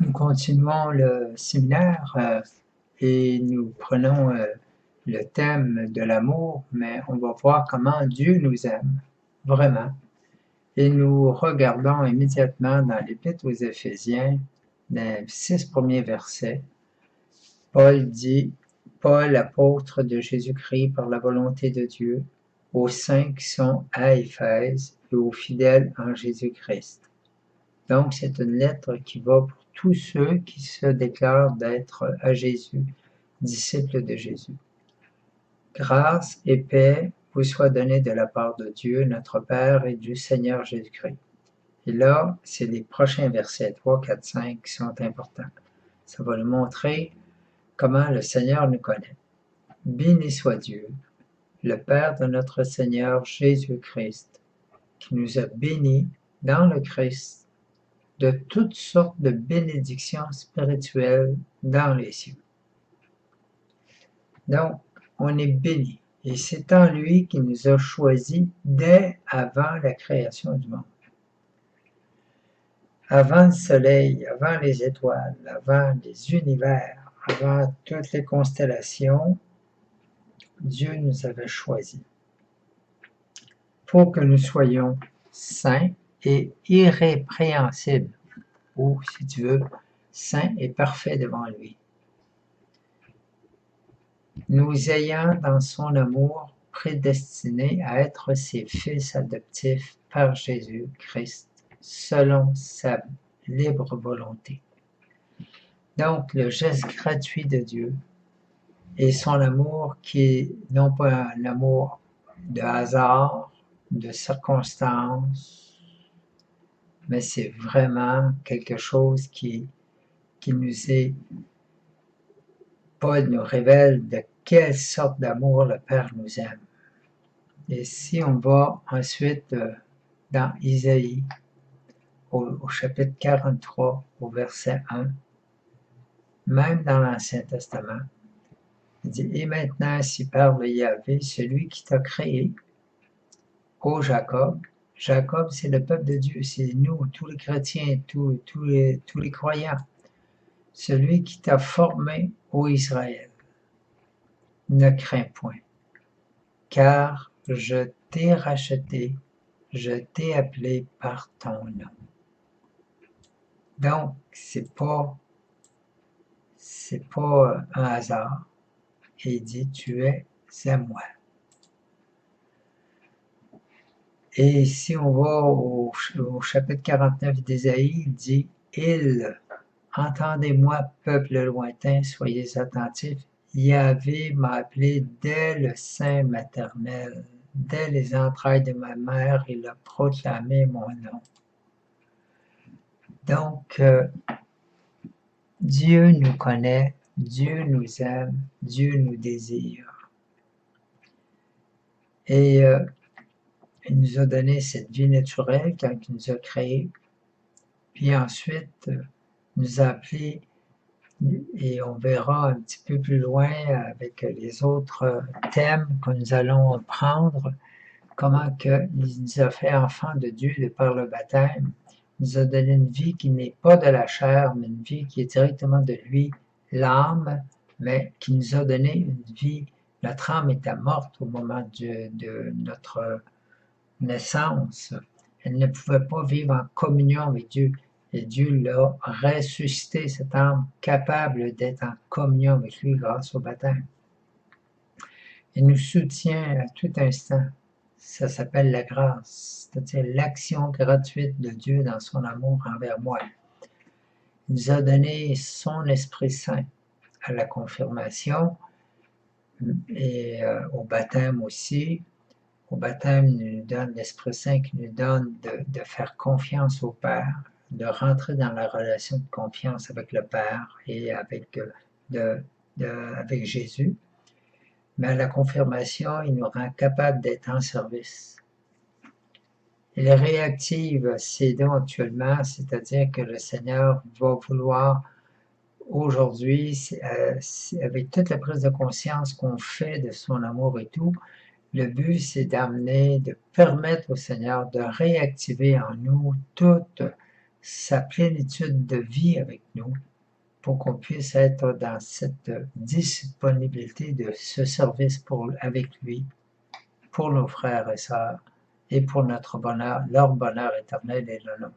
Nous continuons le séminaire et nous prenons le thème de l'amour, mais on va voir comment Dieu nous aime vraiment. Et nous regardons immédiatement dans l'Épître aux Éphésiens, les 6 premiers versets. Paul dit, Paul, apôtre de Jésus-Christ par la volonté de Dieu, aux saints qui sont à Éphèse et aux fidèles en Jésus-Christ. Donc, c'est une lettre qui va pour tous ceux qui se déclarent d'être à Jésus, disciples de Jésus. Grâce et paix vous soient données de la part de Dieu, notre Père, et du Seigneur Jésus-Christ. Et là, c'est les prochains versets 3, 4, 5 qui sont importants. Ça va nous montrer comment le Seigneur nous connaît. Béni soit Dieu, le Père de notre Seigneur Jésus-Christ, qui nous a bénis dans le Christ de toutes sortes de bénédictions spirituelles dans les cieux. Donc, on est béni, et c'est en lui qui nous a choisis dès avant la création du monde. Avant le soleil, avant les étoiles, avant les univers, avant toutes les constellations, Dieu nous avait choisis pour que nous soyons saints et irrépréhensibles, ou, si tu veux, saints et parfaits devant lui. Nous ayant dans son amour prédestinés à être ses fils adoptifs par Jésus-Christ, selon sa libre volonté. Donc, le geste gratuit de Dieu et son amour qui est non pas un amour de hasard, de circonstance, mais c'est vraiment quelque chose qui nous est... Paul nous révèle de quelle sorte d'amour le Père nous aime. Et si on va ensuite dans Isaïe, au chapitre 43, au verset 1, même dans l'Ancien Testament, il dit, « Et maintenant, ainsi parle Yahvé, celui qui t'a créé, ô Jacob. » Jacob, c'est le peuple de Dieu, c'est nous, tous les chrétiens, tous les croyants. Celui qui t'a formé, ô Israël. Ne crains point, car je t'ai racheté, je t'ai appelé par ton nom. Donc, c'est pas un hasard. Et il dit, tu es à moi. Et si on va au chapitre 49 d'Ésaïe, il dit, entendez-moi, peuple lointain, soyez attentifs. Yahvé m'a appelé dès le sein maternel, dès les entrailles de ma mère, il a proclamé mon nom. Donc, Dieu nous connaît, Dieu nous aime, Dieu nous désire. Et il nous a donné cette vie naturelle quand il nous a créés. Puis ensuite, nous a appelés, et on verra un petit peu plus loin avec les autres thèmes que nous allons prendre, comment il nous a fait enfants de Dieu de par le baptême. Il nous a donné une vie qui n'est pas de la chair, mais une vie qui est directement de lui, l'âme, mais qui nous a donné une vie. Notre âme était morte au moment de notre naissance. Elle ne pouvait pas vivre en communion avec Dieu. Et Dieu l'a ressuscité, cette âme, capable d'être en communion avec lui grâce au baptême. Il nous soutient à tout instant. Ça s'appelle la grâce, c'est-à-dire l'action gratuite de Dieu dans son amour envers moi. Il nous a donné son Esprit Saint à la confirmation et au baptême aussi. Au baptême, il nous donne l'Esprit Saint qui nous donne de faire confiance au Père, de rentrer dans la relation de confiance avec le Père et avec Jésus. Mais à la confirmation, il nous rend capable d'être en service. Il réactive ces dons actuellement, c'est-à-dire que le Seigneur va vouloir aujourd'hui, avec toute la prise de conscience qu'on fait de son amour et tout, le but, c'est de permettre au Seigneur de réactiver en nous toute sa plénitude de vie avec nous pour qu'on puisse être dans cette disponibilité de ce service avec lui, pour nos frères et sœurs, et pour notre bonheur, leur bonheur éternel et le nôtre.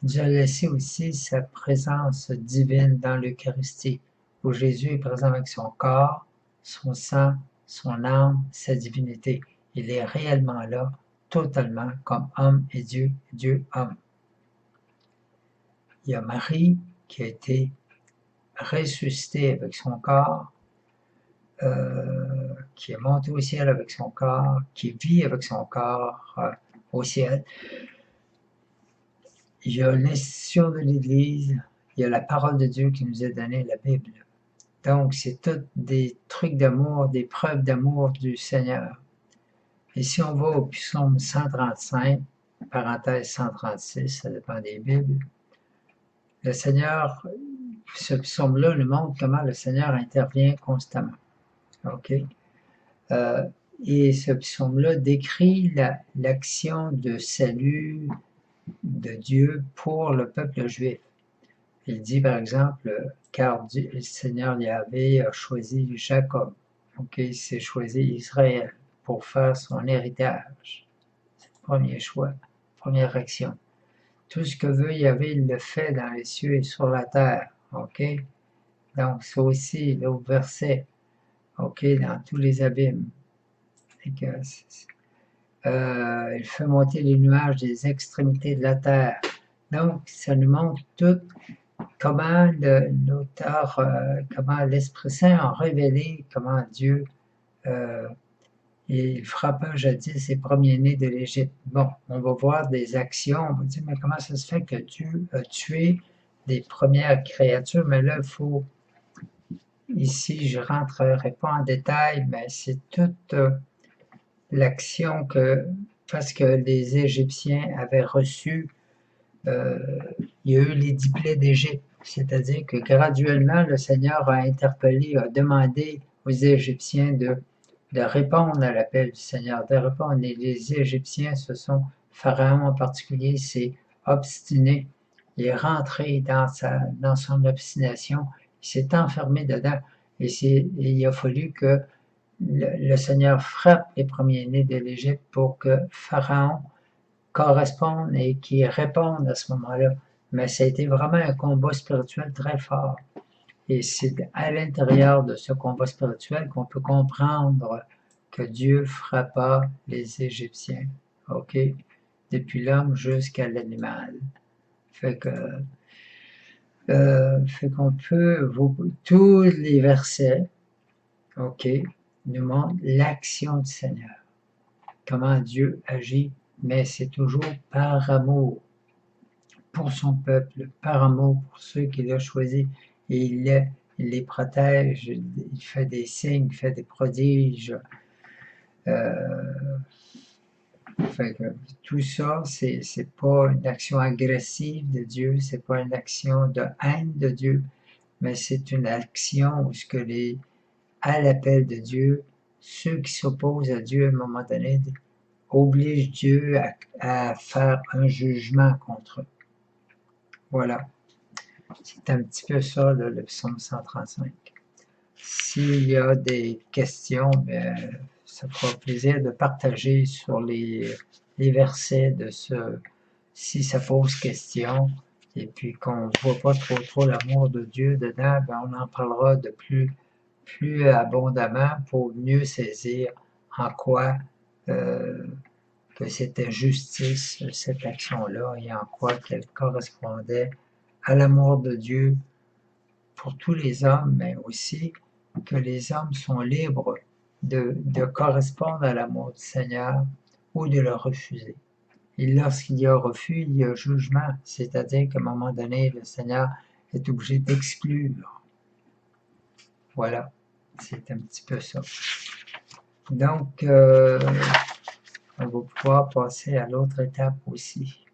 Il nous a laissé aussi sa présence divine dans l'Eucharistie, où Jésus est présent avec son corps, son sang, son âme, sa divinité. Il est réellement là, totalement, comme homme et Dieu, Dieu homme. Il y a Marie qui a été ressuscitée avec son corps, qui est montée au ciel avec son corps, qui vit avec son corps au ciel. Il y a l'institution de l'Église, il y a la parole de Dieu qui nous est donnée, la Bible. Donc, c'est tous des trucs d'amour, des preuves d'amour du Seigneur. Et si on va au psaume 135, parenthèse 136, ça dépend des Bibles, le Seigneur, ce psaume-là nous montre comment le Seigneur intervient constamment. OK? Et ce psaume-là décrit l'action de salut de Dieu pour le peuple juif. Il dit par exemple, car le Seigneur Yahvé a choisi Jacob, ok, il s'est choisi Israël pour faire son héritage. C'est le premier choix, première action. Tout ce que veut Yahvé, il le fait dans les cieux et sur la terre, ok. Donc ça aussi, l'autre verset, ok, dans tous les abîmes. Il fait monter les nuages des extrémités de la terre. Donc, ça nous montre tout comment l'auteur, comment l'Esprit Saint a révélé comment Dieu il frappa jadis ses premiers-nés de l'Égypte. Bon, on va voir des actions, on va dire, mais comment ça se fait que Dieu a tué des premières créatures? Mais là, il faut, ici, je ne rentrerai pas en détail, mais c'est toute l'action parce que les Égyptiens avaient reçu, il y a eu les 10 plaies d'Égypte, c'est-à-dire que graduellement, le Seigneur a interpellé, a demandé aux Égyptiens de répondre à l'appel du Seigneur, de répondre. Et les Égyptiens Pharaon en particulier, s'est obstiné, il est rentré dans son obstination, il s'est enfermé dedans, et il a fallu que le Seigneur frappe les premiers-nés de l'Égypte pour que Pharaon corresponde et qu'il réponde à ce moment-là. Mais ça a été vraiment un combat spirituel très fort. Et c'est à l'intérieur de ce combat spirituel qu'on peut comprendre que Dieu frappa les Égyptiens, ok? Depuis l'homme jusqu'à l'animal. Fait qu'on peut, tous les versets, ok, nous montrent l'action du Seigneur. Comment Dieu agit, mais c'est toujours par amour pour son peuple, par amour pour ceux qu'il a choisis. Et il les protège, il fait des signes, il fait des prodiges. Fait que tout ça, c'est pas une action agressive de Dieu, c'est pas une action de haine de Dieu, mais c'est une action où à l'appel de Dieu, ceux qui s'opposent à Dieu à un moment donné obligent Dieu à faire un jugement contre eux. Voilà. C'est un petit peu ça, le psaume 135. S'il y a des questions, ça fera plaisir de partager sur les versets si ça pose question, et puis qu'on ne voit pas trop l'amour de Dieu dedans, on en parlera de plus abondamment pour mieux saisir en quoi que c'était justice, cette action-là, et en quoi qu'elle correspondait à l'amour de Dieu pour tous les hommes, mais aussi que les hommes sont libres de correspondre à l'amour du Seigneur ou de le refuser. Et lorsqu'il y a refus, il y a jugement, c'est-à-dire qu'à un moment donné, le Seigneur est obligé d'exclure. Voilà, c'est un petit peu ça. Donc, on va pouvoir passer à l'autre étape aussi.